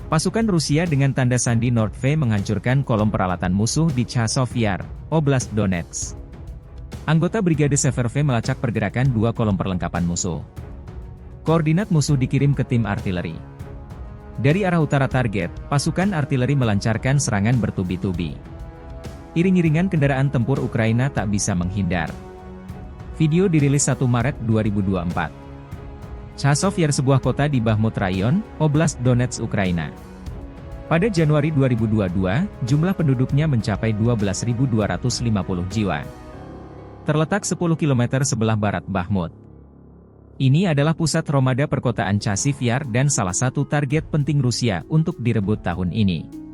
Pasukan Rusia dengan tanda sandi Nordv menghancurkan kolom peralatan musuh di Chasiv Yar, Oblast Donetsk. Anggota Brigade Severve melacak pergerakan dua kolom perlengkapan musuh. Koordinat musuh dikirim ke tim artileri. Dari arah utara target, pasukan artileri melancarkan serangan bertubi-tubi. Iring-iringan kendaraan tempur Ukraina tak bisa menghindar. Video dirilis 1 Maret 2024. Chasiv Yar, sebuah kota di Bakhmut Rayon, Oblast Donetsk, Ukraina. Pada Januari 2022, jumlah penduduknya mencapai 12.250 jiwa. Terletak 10 km sebelah barat Bakhmut. Ini adalah pusat Romada perkotaan Chasiv Yar dan salah satu target penting Rusia untuk direbut tahun ini.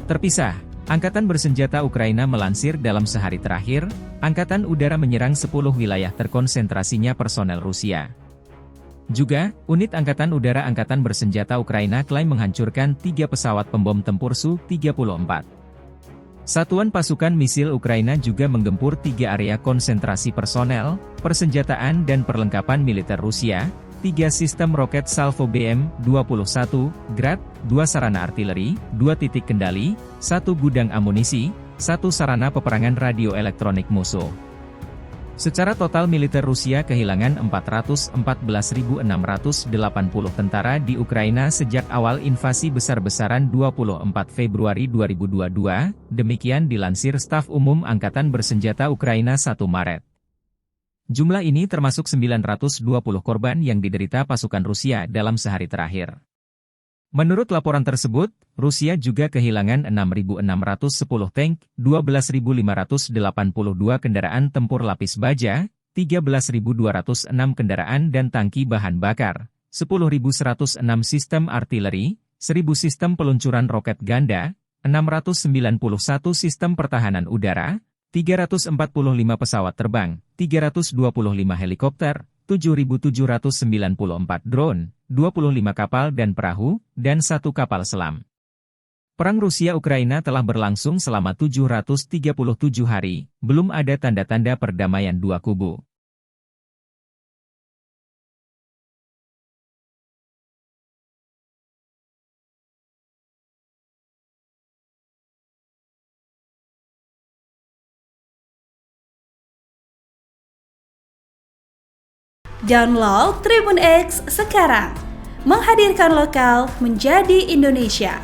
Terpisah, Angkatan Bersenjata Ukraina melansir dalam sehari terakhir, Angkatan Udara menyerang 10 wilayah terkonsentrasinya personel Rusia. Juga, unit Angkatan Udara Angkatan Bersenjata Ukraina klaim menghancurkan 3 pesawat pembom tempur Su-34. Satuan pasukan misil Ukraina juga menggempur 3 area konsentrasi personel, persenjataan dan perlengkapan militer Rusia, 3 sistem roket Salvo BM-21, Grad, 2 sarana artileri, 2 titik kendali, 1 gudang amunisi, 1 sarana peperangan radio elektronik musuh. Secara total militer Rusia kehilangan 414.680 tentara di Ukraina sejak awal invasi besar-besaran 24 Februari 2022, demikian dilansir Staf Umum Angkatan Bersenjata Ukraina 1 Maret. Jumlah ini termasuk 920 korban yang diderita pasukan Rusia dalam sehari terakhir. Menurut laporan tersebut, Rusia juga kehilangan 6.610 tank, 12.582 kendaraan tempur lapis baja, 13.206 kendaraan dan tangki bahan bakar, 10.106 sistem artileri, 1.000 sistem peluncuran roket ganda, 691 sistem pertahanan udara, 345 pesawat terbang, 325 helikopter, 7.794 drone, 25 kapal dan perahu, dan 1 kapal selam. Perang Rusia-Ukraina telah berlangsung selama 737 hari, belum ada tanda-tanda perdamaian dua kubu. Download Tribun X sekarang, menghadirkan lokal menjadi Indonesia.